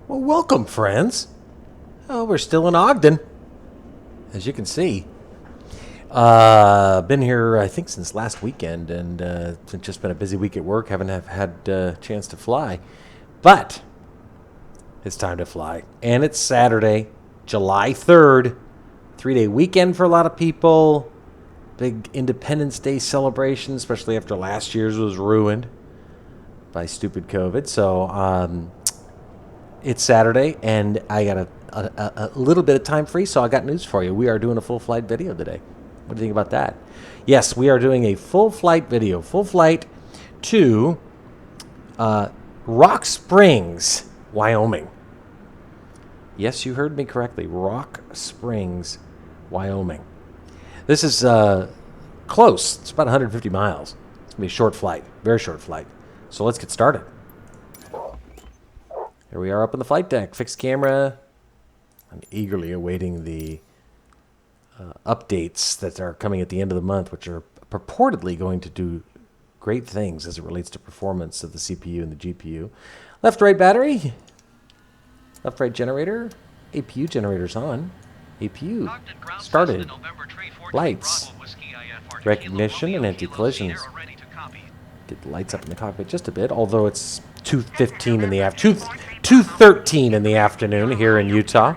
Well, welcome, friends. Oh, we're still in Ogden, as you can see. Been here, I think, since last weekend, and it's just been a busy week at work. Haven't had a chance to fly, but it's time to fly. And it's Saturday, July 3rd, 3-day weekend for a lot of people. Big Independence Day celebration, especially after last year's was ruined by stupid COVID. So it's Saturday, and I got a little bit of time free, so I got news for you. We are doing a full flight video today. What do you think about that? Yes, we are doing a full flight video. Full flight to Rock Springs, Wyoming. Yes, you heard me correctly. Rock Springs, Wyoming. This is close. It's about 150 miles. It's going to be a short flight. Very short flight. So let's get started. Here we are up on the flight deck. Fixed camera. I'm eagerly awaiting the updates that are coming at the end of the month, which are purportedly going to do great things as it relates to performance of the CPU and the GPU. Left-right battery. Left-right generator. APU generator's on. APU started. Lights. Recognition and anti-collisions. Get the lights up in the cockpit just a bit, although it's 2:15 in the 2:13 in the afternoon here in Utah.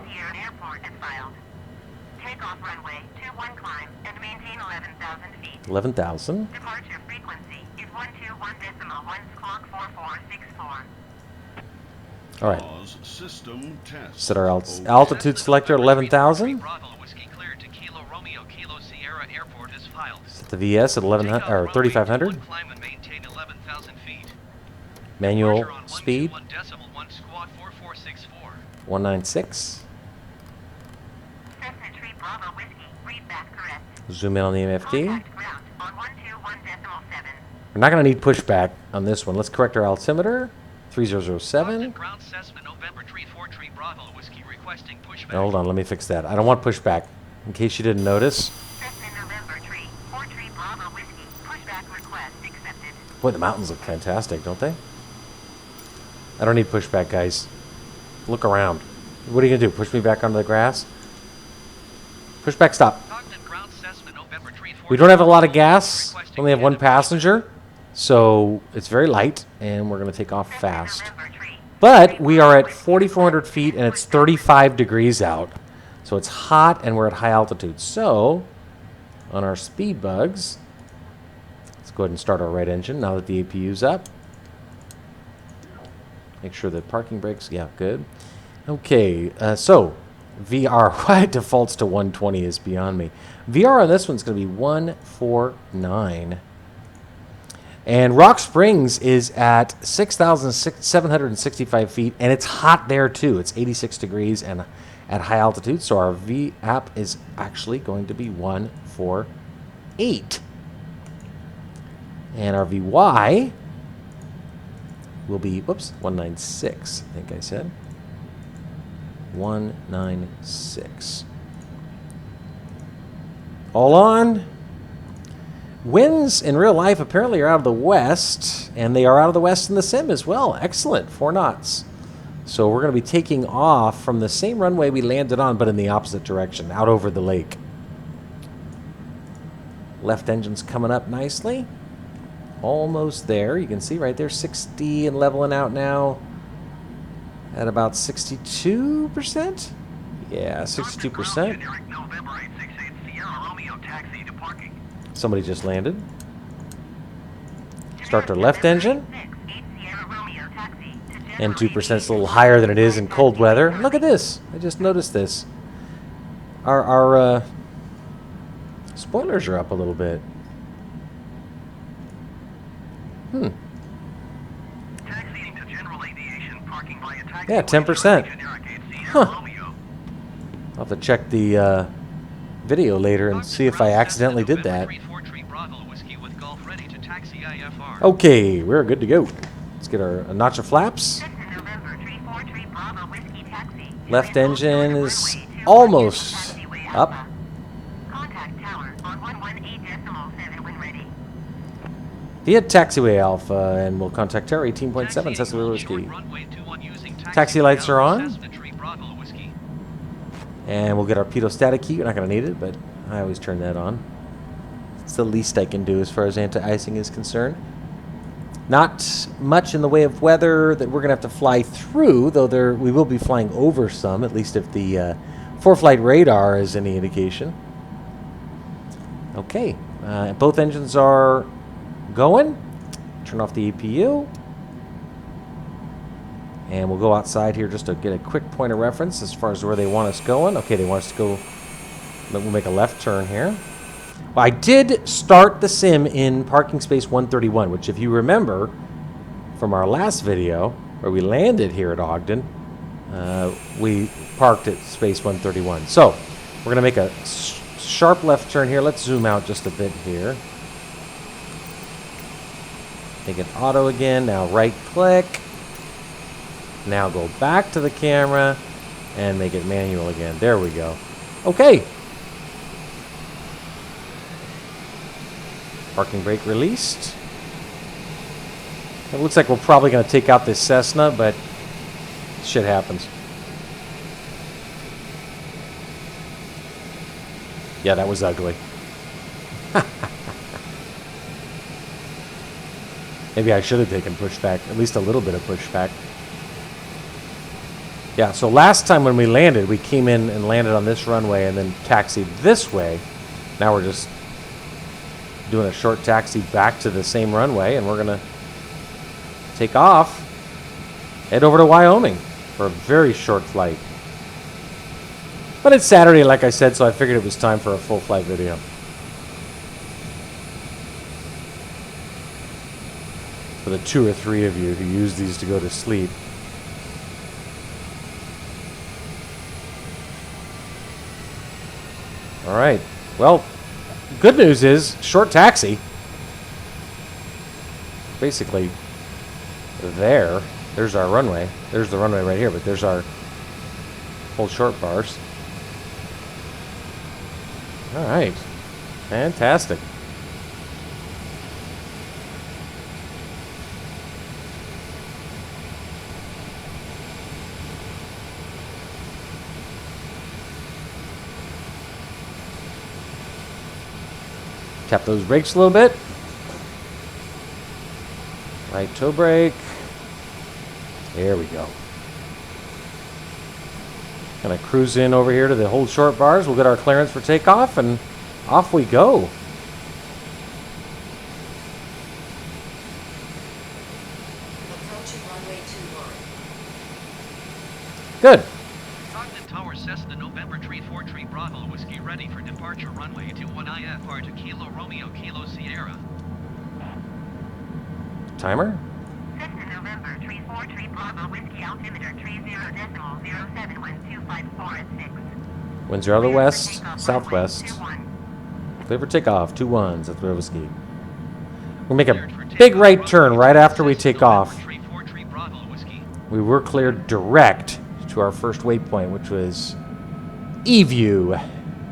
11,000. Departure frequency is 121.1 squawk 4464. All right. Set our altitude selector at 11,000. Set the VS at 1100 or 3,500. Manual speed 196. Zoom in on the MFD. We're not going to need pushback on this one. Let's correct our altimeter. 3007. Hold on, let me fix that. I don't want pushback, in case you didn't notice. Boy, the mountains look fantastic, don't they? I don't need pushback, guys. Look around. What are you going to do? Push me back onto the grass? Pushback, stop. We don't have a lot of gas. We only have one passenger. So it's very light, and we're going to take off fast. But we are at 4,400 feet, and it's 35 degrees out. So it's hot, and we're at high altitude. So on our speed bugs, let's go ahead and start our right engine now that the APU's up. Make sure that parking brakes, yeah, good. Okay, so VR, why it defaults to 120 is beyond me. VR on this one's going to be 149. And Rock Springs is at 6,765 feet, and it's hot there too. It's 86 degrees and at high altitude, so our VAP is actually going to be 148. And our VY will be, whoops, 196, I think I said. 196. All on. Winds in real life apparently are out of the west, and they are out of the west in the sim as well. Excellent, 4 knots. So we're going to be taking off from the same runway we landed on, but in the opposite direction, out over the lake. Left engine's coming up nicely. Almost there. You can see right there, 60 and leveling out now at about 62%. Yeah, 62%. Somebody just landed. Start their left engine. And 2% is a little higher than it is in cold weather. Look at this. I just noticed this. Our spoilers are up a little bit. Yeah, 10%. Huh. I'll have to check the video later and see if I accidentally did that. Okay, we're good to go. Let's get our notch of flaps. Left engine is almost up. Via taxiway Alpha, and we'll contact Tower 18.7 Cecily Whiskey. Taxi lights are on. And we'll get our pitot-static key. You're not going to need it, but I always turn that on. It's the least I can do as far as anti-icing is concerned. Not much in the way of weather that we're going to have to fly through, though we will be flying over some, at least if the for-flight radar is any indication. Okay, both engines are going. Turn off the EPU. And we'll go outside here just to get a quick point of reference as far as where they want us going. Okay, they want us to go, we'll make a left turn here. Well, I did start the sim in parking space 131, which if you remember from our last video, where we landed here at Ogden, we parked at space 131. So, we're going to make a sharp left turn here. Let's zoom out just a bit here. Make it auto again. Now right click. Now go back to the camera and make it manual again. There we go. Okay. Parking brake released. It looks like we're probably going to take out this Cessna, but shit happens. Yeah, that was ugly. Maybe I should have taken pushback, at least a little bit of pushback. Yeah, so last time when we landed, we came in and landed on this runway and then taxied this way. Now we're just doing a short taxi back to the same runway, and we're going to take off, head over to Wyoming for a very short flight. But it's Saturday, like I said, so I figured it was time for a full flight video. For the 2 or 3 of you who use these to go to sleep. All right. Well, good news is short taxi. Basically, there's our runway. There's the runway right here, but there's our whole short bars. All right. Fantastic. Tap those brakes a little bit. Right toe brake. There we go. Gonna cruise in over here to the hold short bars. We'll get our clearance for takeoff and off we go. Approaching runway 21. Good. Ogden Tower Cessna November 34 Tree Bravo Whiskey ready for departure runway 21 IFR to Kilo Romeo Kilo Sierra. Timer. Cessna November 34 Tree Bravo Whiskey altimeter 30.0071254 at 6. Winds are out of the Clear for west, takeoff, southwest. runway 21. Clear for takeoff. 2 1s. That's where whiskey. We'll make a big right turn right after we take off. We were cleared direct to our first waypoint, which was E-View. All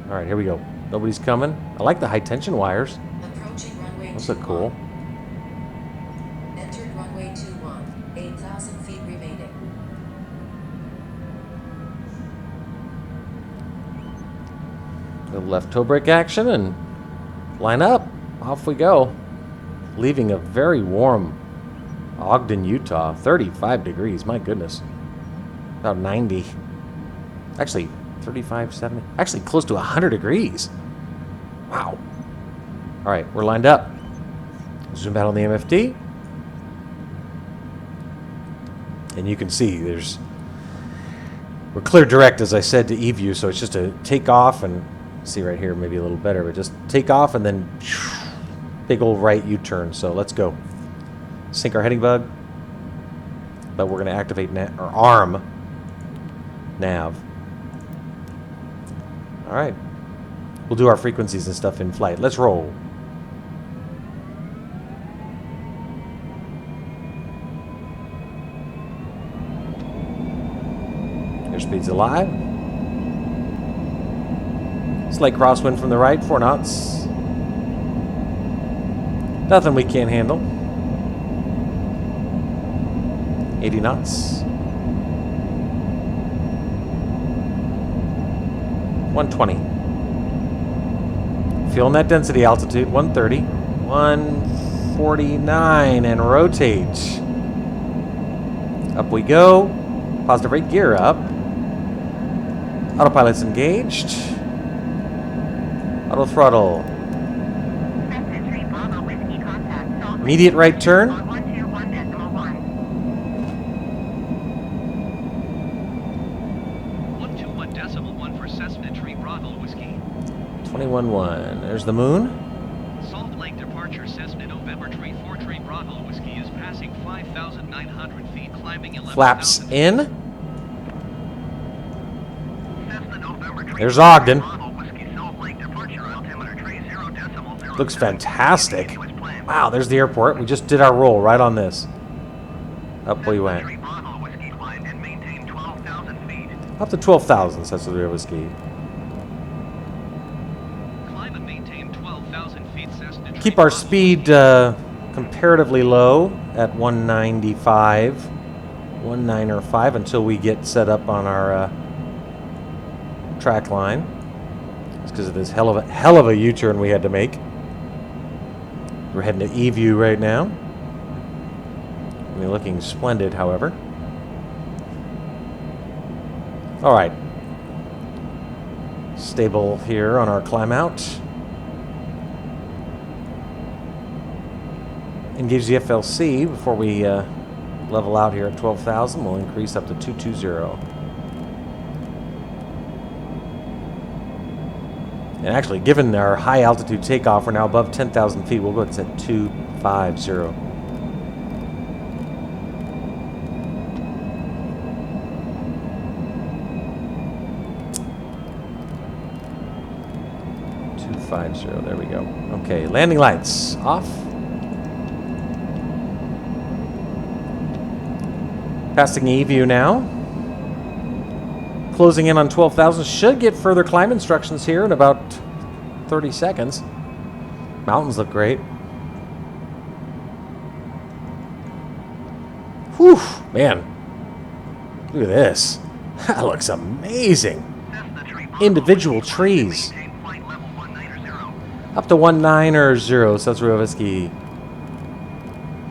right, here we go. Nobody's coming. I like the high tension wires. Approaching runway Those look cool. Entered runway 21. 8,000 feet remaining. Little left toe brake action and line up. Off we go. Leaving a very warm Ogden, Utah. 35 degrees. My goodness. About 90. Actually, 35, 70. Actually, close to 100 degrees. Wow. All right, we're lined up. Zoom out on the MFD. And you can see we're clear direct, as I said, to E-View, so it's just a take off and see right here, maybe a little better, but just take off and then big old right U-turn. So let's go. Sync our heading bug, but we're going to activate our arm nav. All right. We'll do our frequencies and stuff in flight. Let's roll. Airspeed's alive. Slight crosswind from the right, 4 knots. Nothing we can't handle. 80 knots. 120. Feeling that density altitude. 130. 149 and rotate. Up we go. Positive rate, gear up. Autopilot's engaged. Auto throttle. Cessna 3 Bravo Whiskey contact. Salt Lake Immediate right turn. 121.1. 121.1 for Cessna 3 Bravo Whiskey. 21.1. There's the moon. Salt Lake departure Cessna November 343 Bravo Whiskey is passing 5,900 feet, climbing 11,000 Flaps feet. in. Cessna November 3 There's Ogden. Bravo Whiskey, Salt Lake departure altimeter 30.0. Looks fantastic. Wow, there's the airport. We just did our roll right on this. Up we went. Bravo Whiskey climbed and maintained 12,000 feet. Up to 12,000, says the real whiskey. Climb and maintain 12,000 feet, Cessna 3 Keep our Bravo speed comparatively low at 195, 195 until we get set up on our track line. It's because of this hell of a U-turn we had to make. We're heading to E-View right now. We're looking splendid, however. All right. Stable here on our climb out. Engage the FLC before we level out here at 12,000. We'll increase up to 220. And actually, given our high altitude takeoff, we're now above 10,000 feet. We'll go ahead and set 250. There we go. Okay, landing lights off. Passing E-View now. Closing in on 12,000. Should get further climb instructions here in about 30 seconds. Mountains look great. Whew, man. Look at this. That looks amazing. Individual trees. Up to 190, says Rovitsky.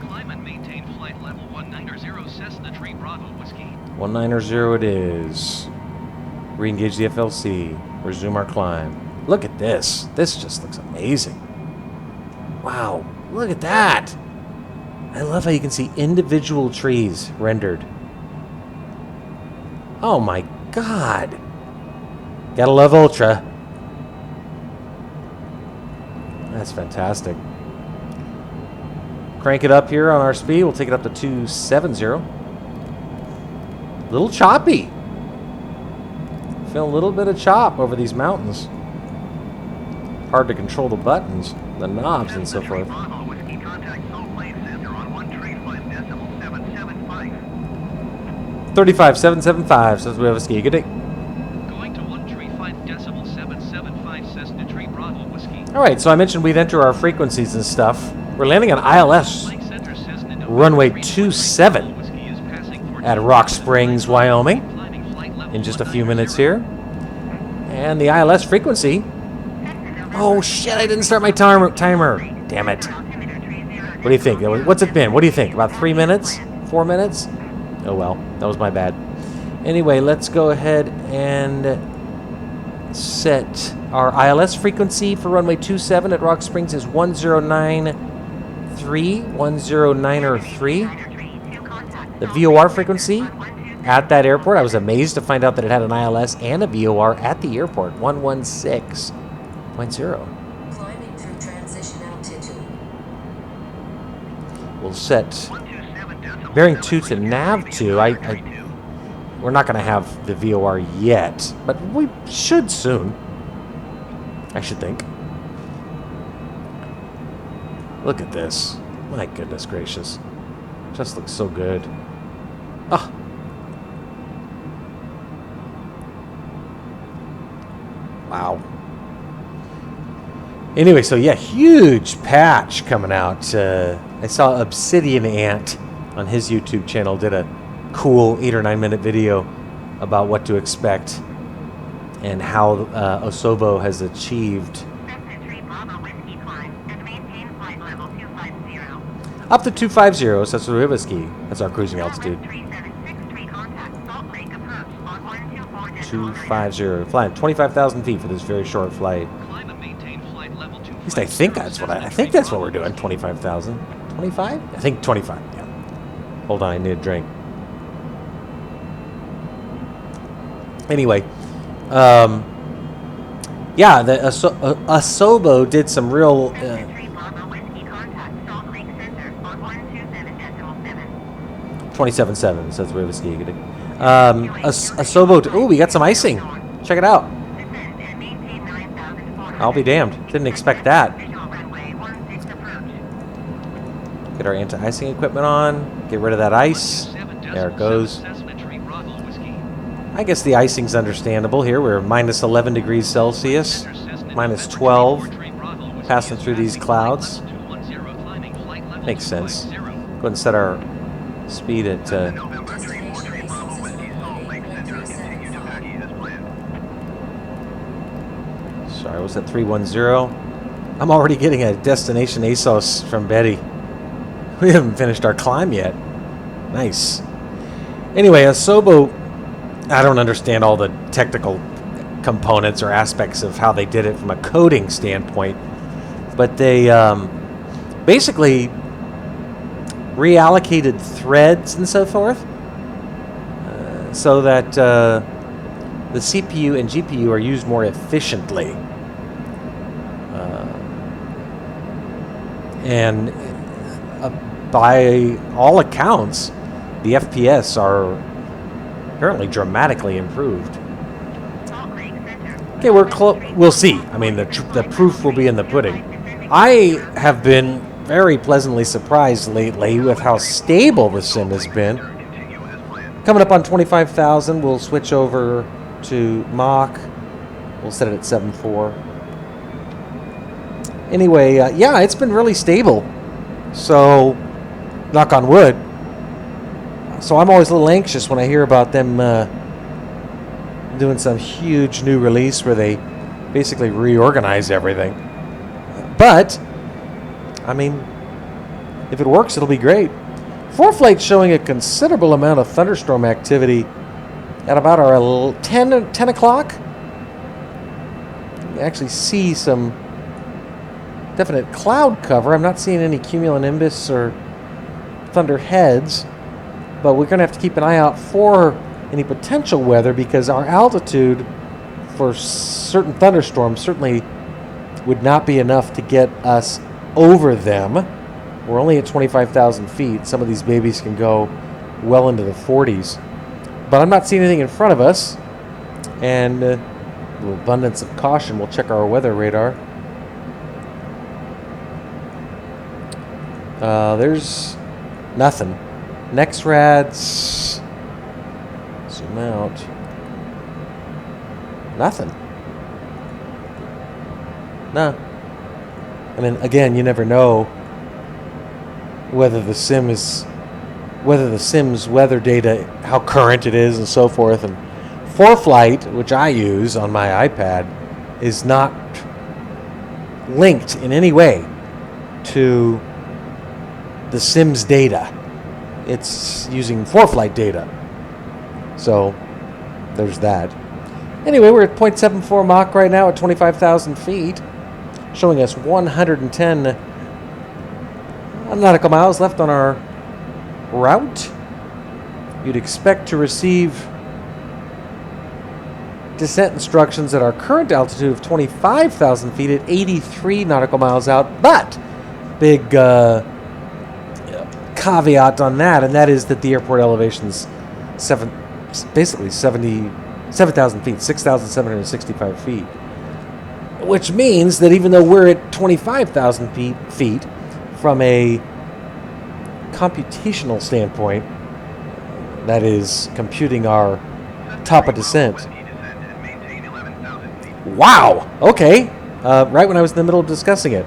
Climb and maintain flight level 190, Cessna 3 Bravo Whiskey. 190 it is. Re-engage the FLC. Resume our climb. Look at this. This just looks amazing. Wow. Look at that. I love how you can see individual trees rendered. Oh my God. Gotta love Ultra. That's fantastic. Crank it up here on our speed. We'll take it up to 270. A little choppy. Feel a little bit of chop over these mountains. Hard to control the buttons, the knobs, and so forth. 35775 says we have a ski. Good day. Going to 135.775 Cessna 3 Bravo Whiskey. All right, so I mentioned we'd enter our frequencies and stuff. We're landing on ILS Flight Center Cessna November runway 3 27 Bravo Whiskey is passing at Rock Springs, Wyoming, climbing flight level in just a few 190. minutes here. And the ILS frequency. Oh shit, I didn't start my timer. Damn it. What do you think? What's it been? What do you think? About 3 minutes? 4 minutes? Oh well, that was my bad. Anyway, let's go ahead and set our ILS frequency for runway 27 at Rock Springs is 1093. The VOR frequency at that airport, I was amazed to find out that it had an ILS and a VOR at the airport, 116.0. Climbing through transition altitude. We'll set bearing 2 to nav 2. We're not going to have the VOR yet, but we should soon. I should think. Look at this. My goodness gracious. Just looks so good. Ah. Wow. Anyway, so yeah, huge patch coming out. I saw Obsidian Ant on his YouTube channel did a cool 8 or 9 minute video about what to expect. and how Osobo has achieved Cessna 3 Bravo Whiskey climb and maintain flight level 250. up to 250. So that's Whiskey. That's our cruising altitude. 3763 contact Salt Lake approach on 124 net 250. Flying 25,000 feet for this very short flight. Climb and maintain flight level 250. At least I think that's what I think that's what we're doing. 25,000. 25? I think 25. Yeah. Hold on, I need a drink. Anyway, yeah, the Osobo did some real. 3 Bravo Whiskey contact Salt Lake Center on 127.7. 27.7, so that's where whiskey. Osobo. Oh, we got some icing. Check it out. Descend and maintain 9,400. I'll be damned. Didn't expect that. Visual runway 16 approach. Get our anti-icing equipment on. Get rid of that ice. There it goes. Cessna 3 Bravo Whiskey. I guess the icing's understandable here. We're minus 11 degrees Celsius, minus 12, passing through these clouds. Makes sense. Go ahead and set our speed at. Sorry, was that 310? I'm already getting a destination ASOS from Betty. We haven't finished our climb yet. Nice. Anyway, Osobo, I don't understand all the technical components or aspects of how they did it from a coding standpoint, but they basically reallocated threads and so forth so that the CPU and GPU are used more efficiently. And by all accounts, the FPS are apparently dramatically improved. Salt Lake Center. Okay, we'll see. I mean, the proof will be in the pudding. I have been very pleasantly surprised lately with how stable the sim has been. Coming up on 25,000, we'll switch over to Mach. We'll set it at 7.4. Anyway, yeah, it's been really stable. So, knock on wood. So I'm always a little anxious when I hear about them doing some huge new release where they basically reorganize everything. But, I mean, if it works, it'll be great. ForeFlight's showing a considerable amount of thunderstorm activity at about our 10 o'clock. You actually see some definite cloud cover. I'm not seeing any cumulonimbus or thunder heads, but we're going to have to keep an eye out for any potential weather because our altitude for certain thunderstorms certainly would not be enough to get us over them. We're only at 25,000 feet. Some of these babies can go well into the 40s. But I'm not seeing anything in front of us. And with abundance of caution, we'll check our weather radar. There's nothing. NexRads. Zoom out. Nothing. No. I mean, again, you never know whether the sim's weather data, how current it is, and so forth. And ForeFlight, which I use on my iPad, is not linked in any way to the sim's data. It's using ForeFlight data. So there's that. Anyway, we're at 0.74 Mach right now at 25,000 feet, showing us 110 nautical miles left on our route. You'd expect to receive descent instructions at our current altitude of 25,000 feet at 83 nautical miles out, but big caveat on that, and that is that the airport elevation is basically 7,000 feet, 6,765 feet, which means that even though we're at 25,000 feet, from a computational standpoint, that is computing our top of descent. Wow. Okay. Right when I was in the middle of discussing it.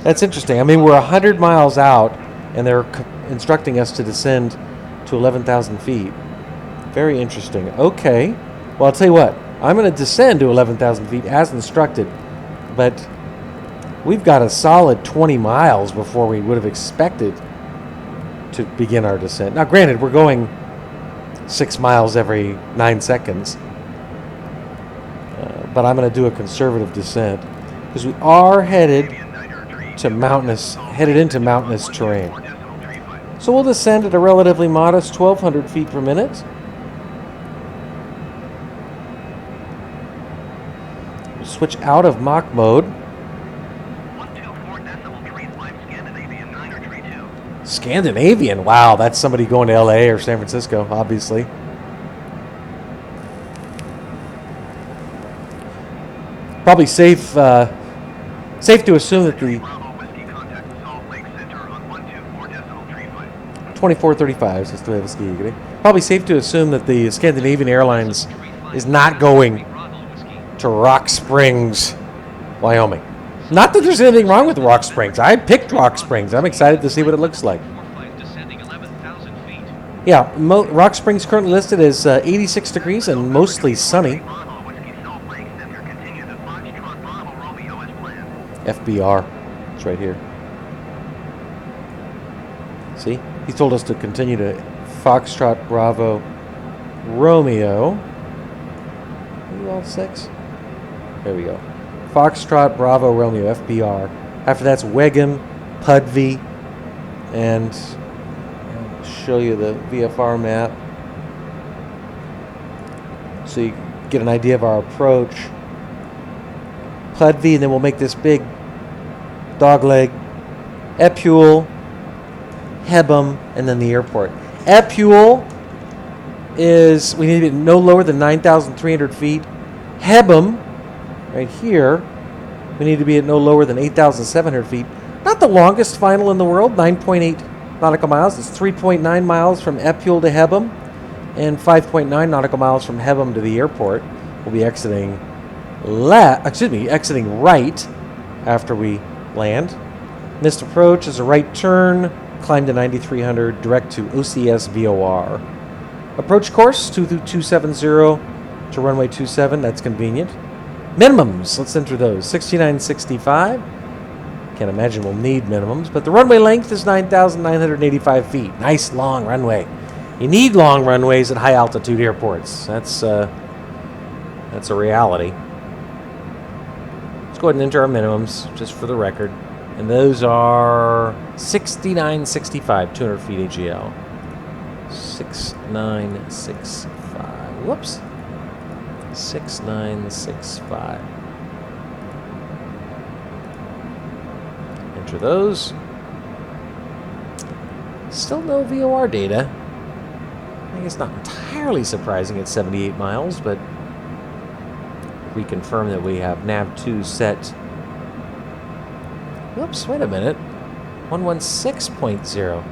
That's interesting. I mean, we're 100 miles out, and they're instructing us to descend to 11,000 feet. Very interesting. Okay. Well, I'll tell you what. I'm going to descend to 11,000 feet as instructed, but we've got a solid 20 miles before we would have expected to begin our descent. Now, granted, we're going 6 miles every 9 seconds, but I'm going to do a conservative descent because we are headed into mountainous terrain. So we'll descend at a relatively modest 1,200 feet per minute. We'll switch out of Mach mode. 124.35 Scandinavian 932. Scandinavian? Wow, that's somebody going to LA or San Francisco, obviously. Probably safe to assume that the Bravo Whiskey contact Salt Lake Center on 124.35. 2435 says KOGD. Probably safe to assume that the Scandinavian Airlines is not going to Rock Springs, Wyoming. Not that there's anything wrong with Rock Springs. I picked Rock Springs. I'm excited to see what it looks like. Descending 11,000 feet. Yeah, Rock Springs currently listed as 86 degrees and mostly sunny. Bravo Whiskey Salt Lake Center continue the Foxtrot Bravo Romeo as planned. FBR. It's right here. See? He told us to continue to Foxtrot Bravo Romeo. Are you all 6? There we go. Foxtrot Bravo Romeo, FBR. After that's Wegum, Pudvey, and I'll show you the VFR map so you get an idea of our approach. Pudvey, and then we'll make this big dogleg. Epule, Hebum, and then the airport. Epule is, we need to be no lower than 9,300 feet. Hebum, right here, we need to be at no lower than 8,700 feet. Not the longest final in the world, 9.8 nautical miles. It's 3.9 miles from Epule to Hebum and 5.9 nautical miles from Hebum to the airport. We'll be exiting right after we land. Missed approach is a right turn, climb to 9,300, direct to OCS VOR. Approach course 270 to runway 27, that's convenient. Minimums, let's enter those. 6965. Can't imagine we'll need minimums, but the runway length is 9,985 feet. Nice long runway. You need long runways at high altitude airports. That's a reality. Let's go ahead and enter our minimums, just for the record. And those are 6965, 200 feet AGL. 6965. Whoops. 6965. Enter those. Still no VOR data. I think it's not entirely surprising at 78 miles, but reconfirm that we have nav2 set. Whoops, wait a minute. 116.0.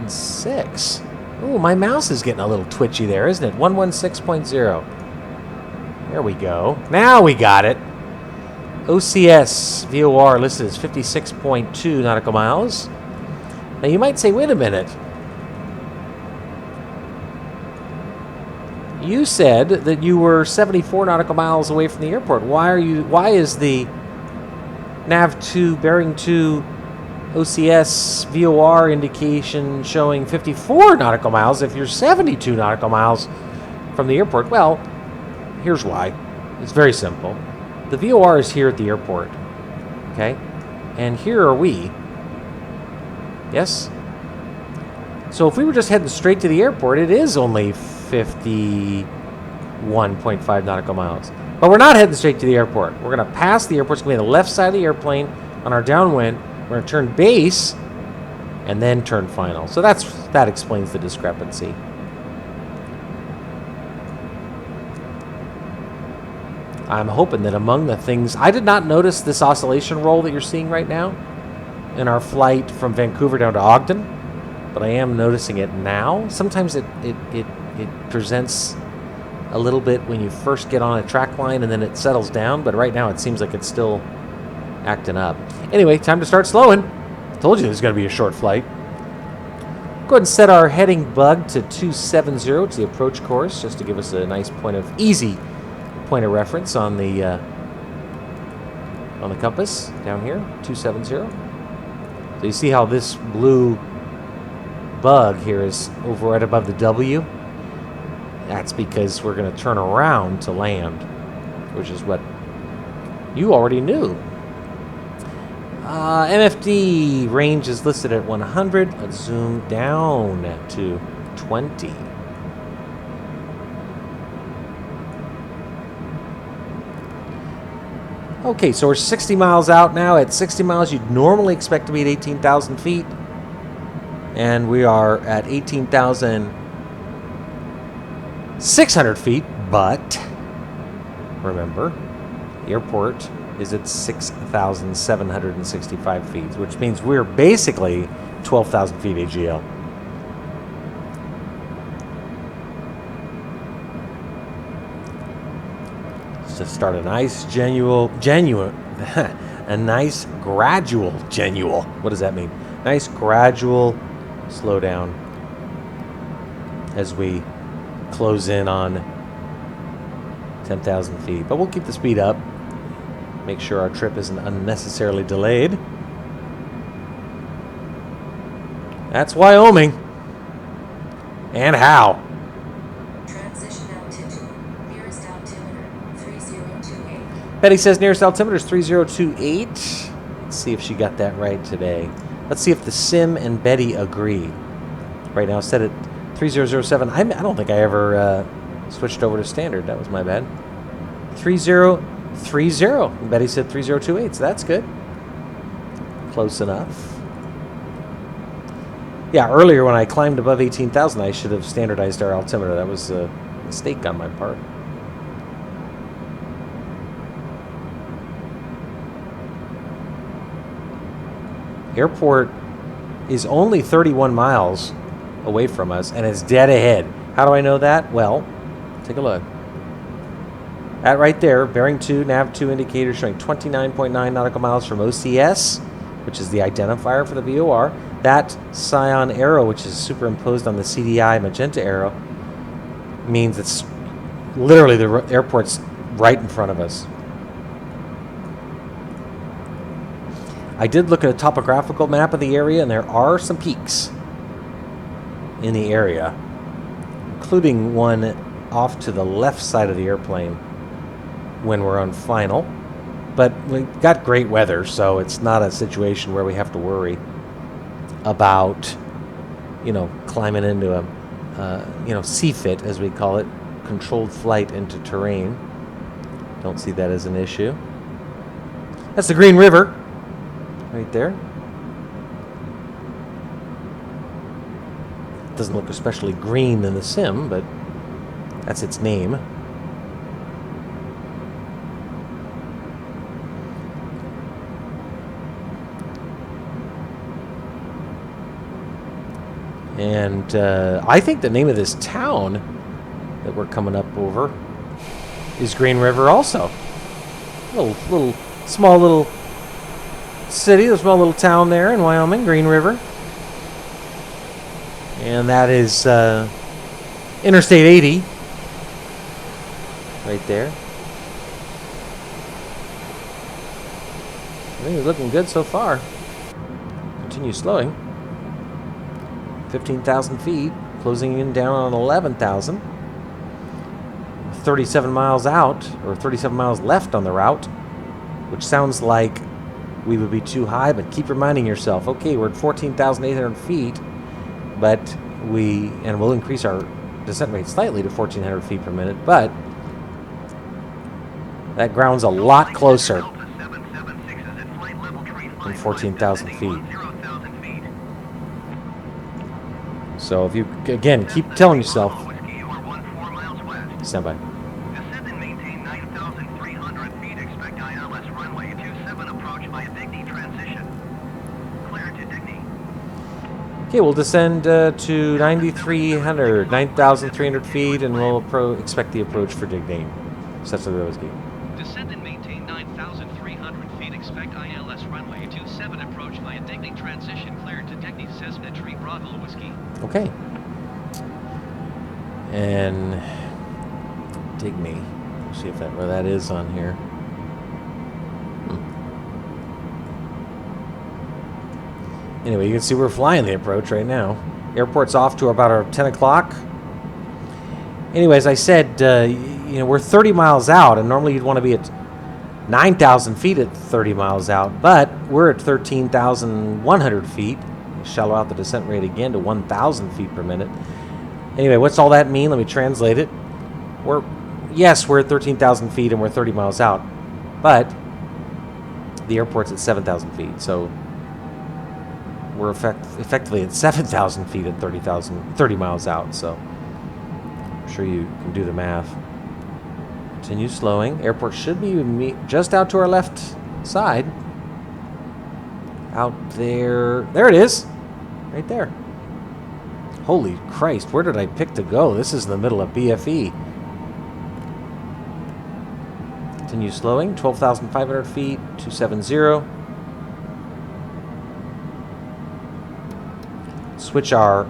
16. Ooh, my mouse is getting a little twitchy there, isn't it? 116.0. There we go. Now we got it. OCS VOR listed as 56.2 nautical miles. Now you might say, wait a minute. You said that you were 74 nautical miles away from the airport. Why is the nav2 bearing 2 OCS VOR indication showing 54 nautical miles if you're 72 nautical miles from the airport? Well, here's why. It's very simple. The VOR is here at the airport, okay? And here are we. Yes? So if we were just heading straight to the airport, it is only 51.5 nautical miles. But we're not heading straight to the airport. We're going to pass the airport. It's going to be on the left side of the airplane on our downwind. We're going to turn base and then turn final. So that explains the discrepancy. I'm hoping that among the things... I did not notice this oscillation roll that you're seeing right now in our flight from Vancouver down to Ogden, but I am noticing it now. Sometimes it presents a little bit when you first get on a track line and then it settles down, but right now it seems like it's still acting up. Anyway, time to start slowing. Told you this was going to be a short flight. Go ahead and set our heading bug to 270. It's the approach course, just to give us a nice easy point of reference on the compass down here, 270. So you see how this blue bug here is over right above the W? That's because we're going to turn around to land, which is what you already knew. MFD range is listed at 100. Let's zoom down to 20. Okay, so we're 60 miles out now. At 60 miles, you'd normally expect to be at 18,000 feet. And we are at 18,600 feet, but remember, the airport is at 6,765 feet, which means we're basically 12,000 feet AGL. To start a nice a nice gradual what does that mean? Nice gradual slowdown as we close in on 10,000 feet. But we'll keep the speed up, make sure our trip isn't unnecessarily delayed. That's Wyoming. And how? Betty says nearest altimeter is 3028. Let's see if she got that right today. Let's see if the sim and Betty agree. Right now, set at 3007. I don't think I ever switched over to standard. That was my bad. 3030. Betty said 3028, so that's good. Close enough. Yeah, earlier when I climbed above 18,000, I should have standardized our altimeter. That was a mistake on my part. Airport is only 31 miles away from us and it's dead ahead. How do I know that? Well, take a look. That right there, bearing 2, nav 2 indicator showing 29.9 nautical miles from OCS, which is the identifier for the VOR. That cyan arrow, which is superimposed on the CDI magenta arrow, means it's literally the airport's right in front of us. I did look at a topographical map of the area, and there are some peaks in the area, including one off to the left side of the airplane when we're on final. But we got great weather, so it's not a situation where we have to worry about, climbing into a, CFIT, as we call it, controlled flight into terrain. Don't see that as an issue. That's the Green River. Right there. Doesn't look especially green in the sim, but that's its name. And I think the name of this town that we're coming up over is Green River also. Small little city, a small little town there in Wyoming, Green River. And that is Interstate 80 right there. I think it's looking good so far. Continue slowing. 15,000 feet, closing in down on 11,000. 37 miles out, or 37 miles left on the route, which sounds like we would be too high, but keep reminding yourself, okay, we're at 14,800 feet, but we'll increase our descent rate slightly to 1,400 feet per minute, but that ground's a lot closer than 14,000 feet. So if you, again, keep telling yourself, stand by. Descend and maintain 9,300 feet. Expect ILS runway 27 approach via Digny transition. Clear to Digny. Okay, we'll descend to 9,300 feet, and we'll expect the approach for Digny. Cessna Whiskey. Descend and maintain 9,300 feet. Expect ILS runway 27 approach via Digny transition. Clear to Digny Cessna Tree Bravo Whiskey. Okay. And dig me. Let's see if where that is on here. Anyway, you can see we're flying the approach right now. Airport's off to about our 10 o'clock. Anyways, I said, we're 30 miles out, and normally you'd want to be at 9,000 feet at 30 miles out, but we're at 13,100 feet. Shallow out the descent rate again to 1,000 feet per minute. Anyway, what's all that mean? Let me translate it. We're at 13,000 feet and we're 30 miles out, but the airport's at 7,000 feet, so we're effectively at 7,000 feet at 30 miles out, so I'm sure you can do the math. Continue slowing. Airport should be just out to our left side. Out there. There it is. Right there. Holy Christ, where did I pick to go? This is in the middle of BFE. Continue slowing. 12,500 feet. 270. Switch our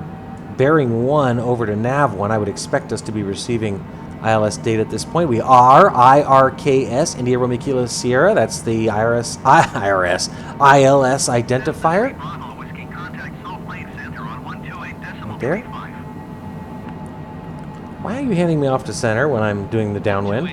bearing 1 over to nav 1. I would expect us to be receiving ILS data at this point. We are IRKS, India Romeo Kilo Sierra. That's the ILS identifier. Right there. Why are you handing me off to center when I'm doing the downwind?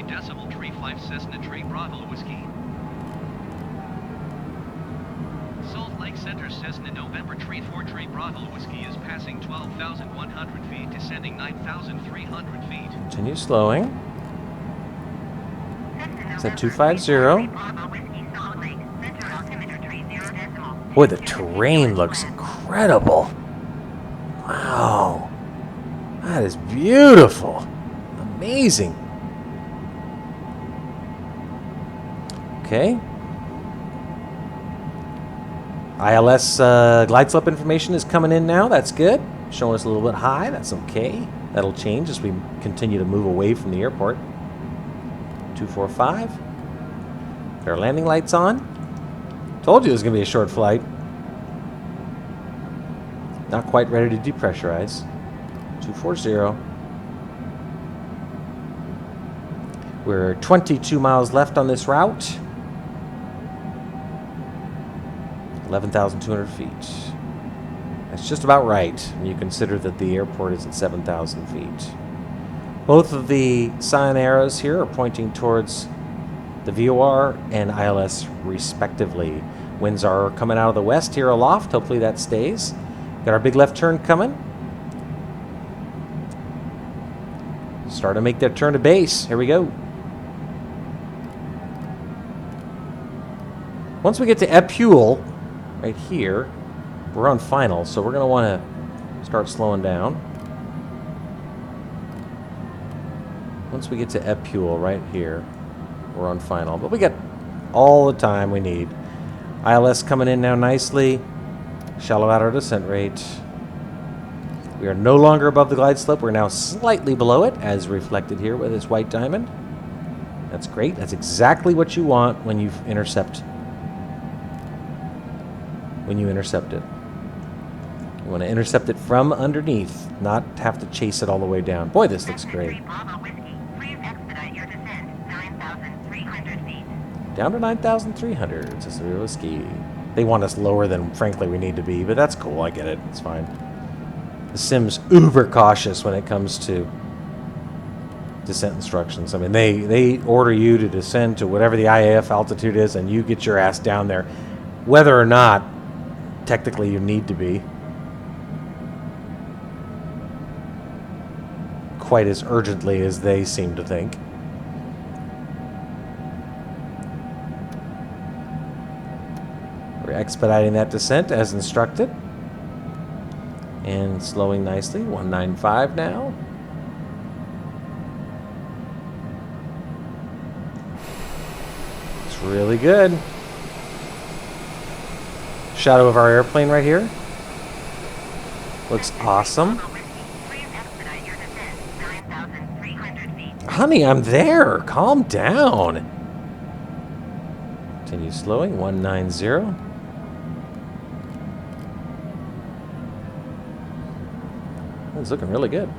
Salt Lake Center Cessna November Tree 4 Tree Bravo Whiskey is passing 12,100 feet, descending 9,300 feet. Continue slowing. It's at 250. Boy, the terrain looks incredible. Wow. That is beautiful. Amazing. Okay. ILS glide slope information is coming in now. That's good. Showing us a little bit high. That's okay. That'll change as we continue to move away from the airport. 245. Got our landing lights on. Told you it was going to be a short flight. Not quite ready to depressurize. 240. We're 22 miles left on this route. 11,200 feet. That's just about right when you consider that the airport is at 7,000 feet. Both of the sign arrows here are pointing towards the VOR and ILS respectively. Winds are coming out of the west here aloft. Hopefully that stays. Got our big left turn coming. Start to make that turn to base. Here we go. Once we get to Epule, right here, we're on final, so we're going to want to start slowing down. Once we get to Epule right here, we're on final, but we got all the time we need. ILS coming in now nicely. Shallow out our descent rate. We are no longer above the glide slope. We're now slightly below it, as reflected here with this white diamond. That's great. That's exactly what you want when you intercept. When you intercept it. You want to intercept it from underneath, not have to chase it all the way down. Boy, this looks great. Down to 9,300. It's just a real whiskey. They want us lower than, frankly, we need to be, but that's cool. I get it. It's fine. The sim's uber cautious when it comes to descent instructions. I mean, they order you to descend to whatever the IAF altitude is, and you get your ass down there, whether or not technically you need to be. Quite as urgently as they seem to think. We're expediting that descent as instructed. And slowing nicely. 195 now. It's really good. Shadow of our airplane right here. Looks awesome. Honey, I'm there. Calm down. Continue slowing. 190. Landing's looking really good.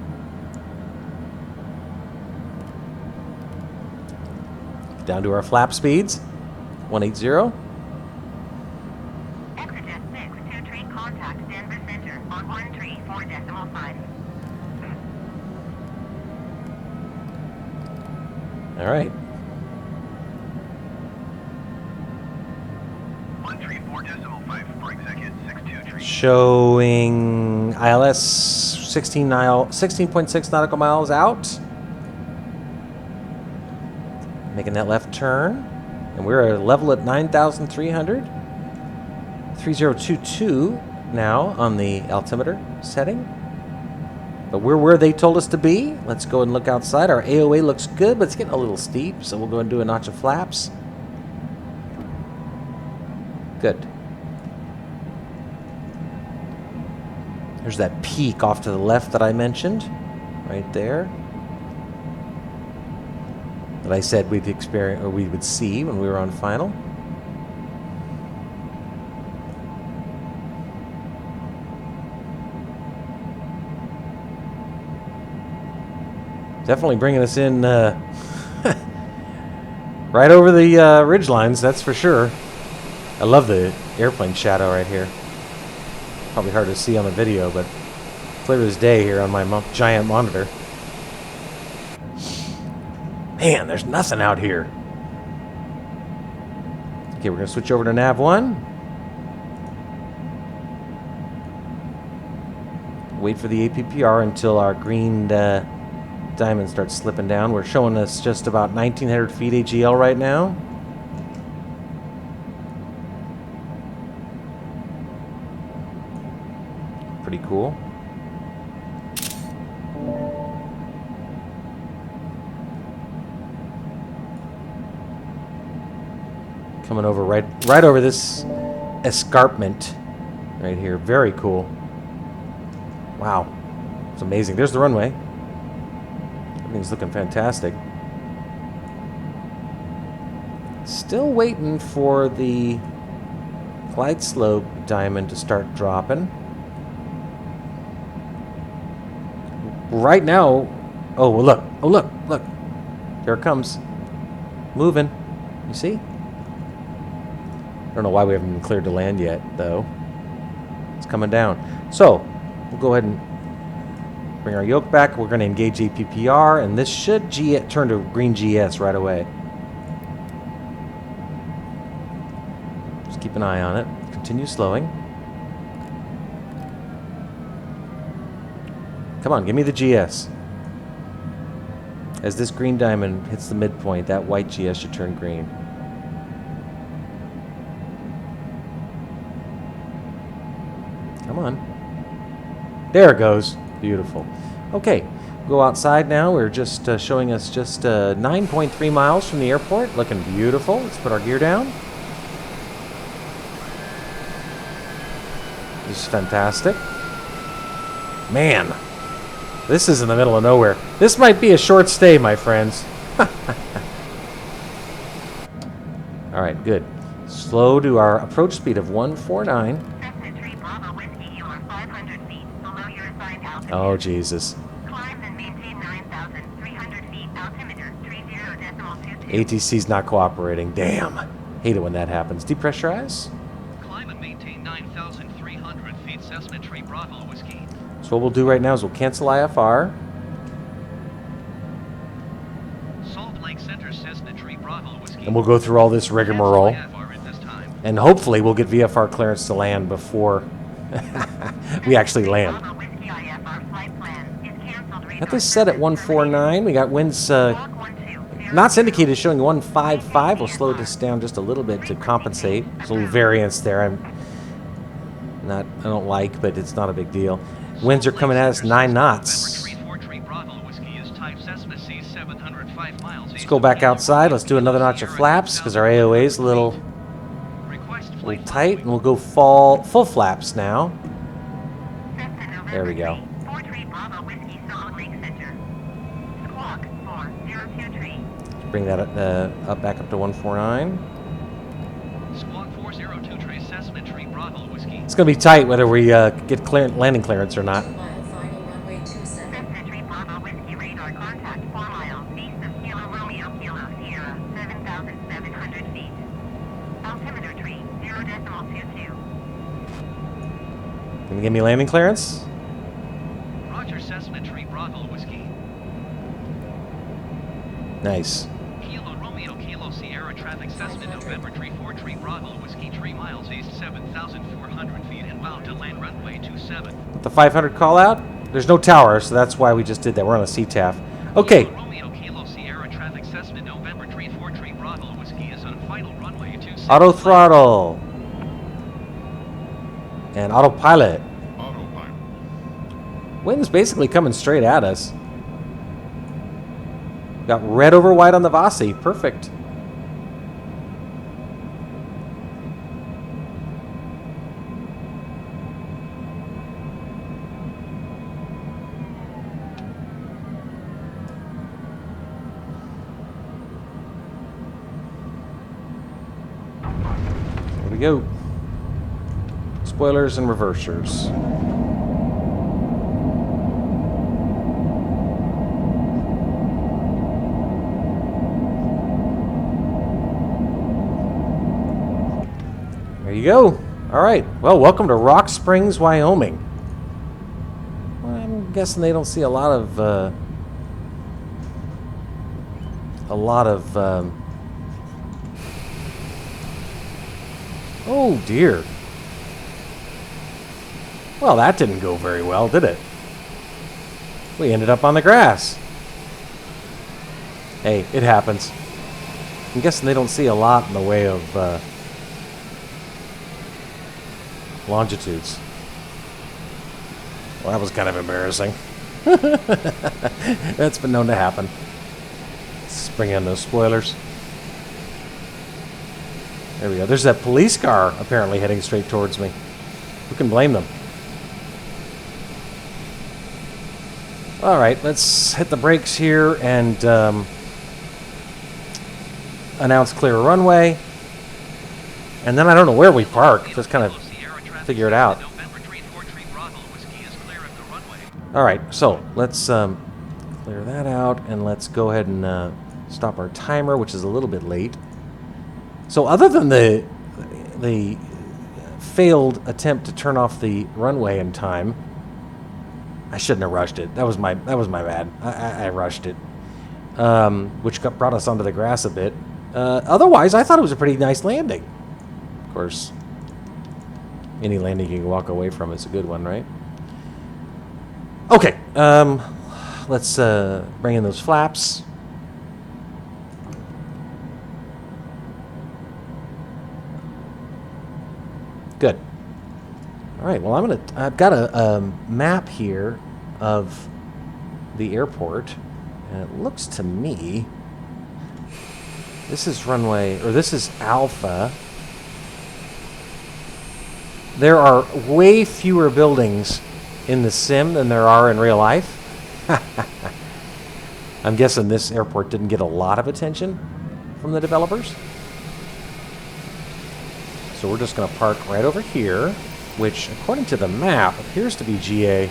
Down to our flap speeds. 180. Exeter 623 contact Denver Center on 134.5. All right. 134.5 for executive 623. Showing ILS 16.6 nautical miles out. Making that left turn. And we're level at 9,300. 3022 now on the altimeter setting. But we're where they told us to be. Let's go and look outside. Our AOA looks good, but it's getting a little steep, so we'll go and do a notch of flaps. Good. There's that peak off to the left that I mentioned, right there. That I said we'd experience, or we would see when we were on final. Definitely bringing us in right over the ridge lines, that's for sure. I love the airplane shadow right here. Probably hard to see on the video, but clear as day here on my giant monitor. Man, there's nothing out here. Okay, we're going to switch over to nav 1. Wait for the APPR until our green diamond starts slipping down. We're showing us just about 1,900 feet AGL right now. Pretty cool. Coming over right over this escarpment right here. Very cool. Wow. It's amazing. There's the runway. Everything's looking fantastic. Still waiting for the glide slope diamond to start dropping. Right now, oh, well, look. Oh, look. Here it comes. Moving. You see? I don't know why we haven't been cleared to land yet, though. It's coming down. So, we'll go ahead and bring our yoke back. We're going to engage APPR, and this should turn to green GS right away. Just keep an eye on it. Continue slowing. Come on, give me the GS. As this green diamond hits the midpoint, that white GS should turn green. Come on. There it goes. Beautiful. Okay, go outside now. We're just showing us just 9.3 miles from the airport. Looking beautiful. Let's put our gear down. This is fantastic. Man, this is in the middle of nowhere. This might be a short stay, my friends. All right, good. Slow to our approach speed of 149. Oh, Jesus. Climb and maintain 9,300 feet. Altimeter 30.22. ATC's not cooperating. Damn. Hate it when that happens. Depressurize. Climb and maintain 9,300 feet. Cessna Tree Bravo Whiskey. So what we'll do right now is we'll cancel IFR. Salt Lake Center Cessna Tree Bravo Whiskey. And we'll go through all this rigmarole. Cancel IFR at this time. And hopefully we'll get VFR clearance to land before we actually land. Bravo Whiskey IFR flight plan is canceled. Got this set at 149. We got winds, knots indicated showing 155. We'll slow this down just a little bit to compensate. There's a little variance there. I don't like, but it's not a big deal. Winds are coming at us 9 knots. Let's go back outside. Let's do another notch of flaps because our AOA is a little tight, and we'll go full flaps now. There we go. Bring that up back up to 149. Squawk 402 Cessna Tree Bravo Whiskey. It's going to be tight whether we get landing clearance or not. Mile final runway 20 radar contact 4 miles east of Kilo Romeo Kilo Sierra, 7,700 feet. Altimeter tree 0.22. Gonna give me landing clearance? Roger, Cessna Tree Bravo Whiskey. Nice. Kilo Romeo Kilo Sierra traffic Cessna November Tree 4 Tree Bravo Whiskey 3 miles east 7,400 feet inbound to land runway 27. With the 500 call out? There's no tower, so that's why we just did that. We're on a CTAF. Okay. Kilo Romeo Kilo Sierra traffic Cessna November Tree 4 Tree Bravo Whiskey is on final runway 27. Auto throttle. And autopilot. Autopilot. Wind's basically coming straight at us. Got red over white on the Vasi. Perfect. There we go. Spoilers and reversers. There you go. All right. Well, welcome to Rock Springs, Wyoming. Well, I'm guessing they don't see a lot of oh dear. Well, that didn't go very well, did it? We ended up on the grass. Hey, it happens. I'm guessing they don't see a lot in the way of longitudes. Well, that was kind of embarrassing. That's been known to happen. Let's bring in those spoilers. There we go. There's that police car apparently heading straight towards me. Who can blame them? All right, let's hit the brakes here and announce clear runway. And then I don't know where we park. Just kind of figure it out. All right, so let's clear that out, and let's go ahead and stop our timer, which is a little bit late. So other than the failed attempt to turn off the runway in time, I shouldn't have rushed it. That was my bad. I rushed it, which brought us onto the grass a bit. Otherwise, I thought it was a pretty nice landing. Of course, any landing you can walk away from is a good one, right? Okay, let's bring in those flaps. Good. All right. Well, I've got a map here of the airport, and it looks to me this is runway, or this is Alpha. There are way fewer buildings in the sim than there are in real life. I'm guessing this airport didn't get a lot of attention from the developers. So we're just going to park right over here, which, according to the map, appears to be GA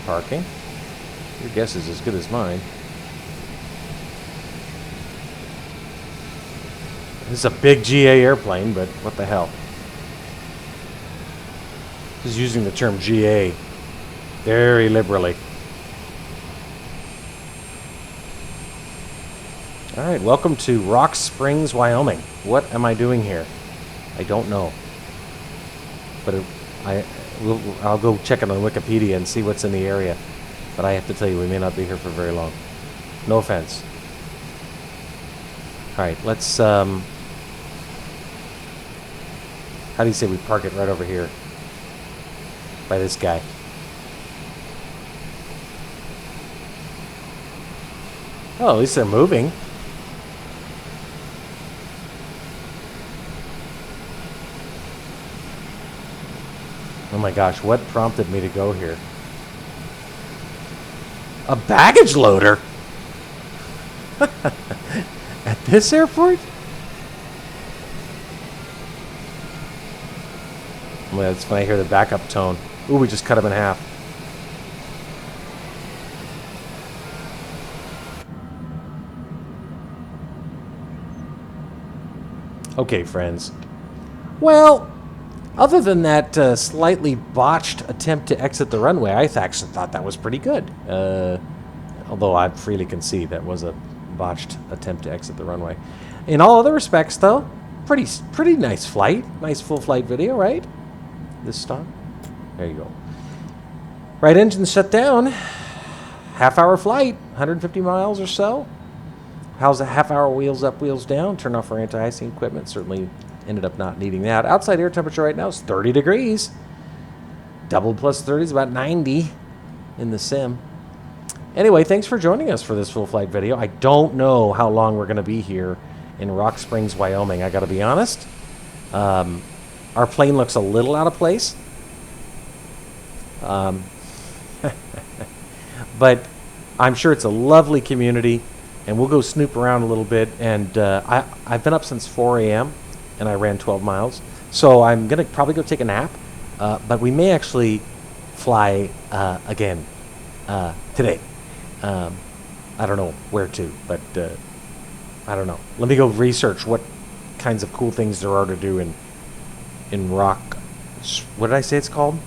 parking. Your guess is as good as mine. This is a big GA airplane, but what the hell? This is using the term GA very liberally. All right, welcome to Rock Springs, Wyoming. What am I doing here? I don't know. But I'll go check it on Wikipedia and see what's in the area. But I have to tell you, we may not be here for very long. No offense. All right, let's... how do you say we park it right over here? By this guy. Oh, at least they're moving. Oh my gosh, what prompted me to go here? A baggage loader? At this airport? Well, it's when I hear the backup tone. Ooh, we just cut him in half. Okay, friends. Well, other than that slightly botched attempt to exit the runway, I actually thought that was pretty good. Although I freely concede that was a botched attempt to exit the runway. In all other respects, though, pretty nice flight. Nice full flight video, right? This stop. There you go. Right engine shut down. Half-hour flight, 150 miles or so. How's a half-hour wheels up, wheels down? Turn off our anti-icing equipment. Certainly ended up not needing that. Outside air temperature right now is 30 degrees. Double plus 30 is about 90 in the sim. Anyway, thanks for joining us for this full flight video. I don't know how long we're going to be here in Rock Springs, Wyoming. I got to be honest. Our plane looks a little out of place. But I'm sure it's a lovely community, and we'll go snoop around a little bit. And I've been up since 4 a.m., and I ran 12 miles. So I'm going to probably go take a nap, but we may actually fly again today. I don't know where to, but I don't know. Let me go research what kinds of cool things there are to do in Rock. What did I say it's called?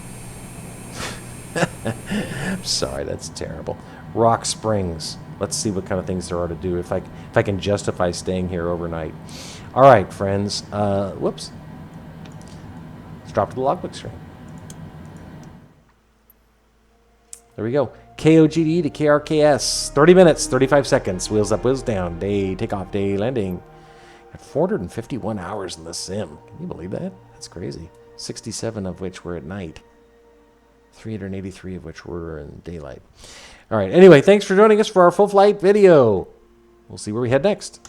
Sorry, that's terrible. Rock Springs. Let's see what kind of things there are to do if I can justify staying here overnight. All right, friends. Whoops. Let's drop to the logbook screen. There we go. KOGD to KRKS. 30 minutes, 35 seconds. Wheels up, wheels down. Day takeoff, day landing. Got 451 hours in the sim. Can you believe that? That's crazy. 67 of which were at night. 383 of which were in daylight. All right. Anyway, thanks for joining us for our full flight video. We'll see where we head next.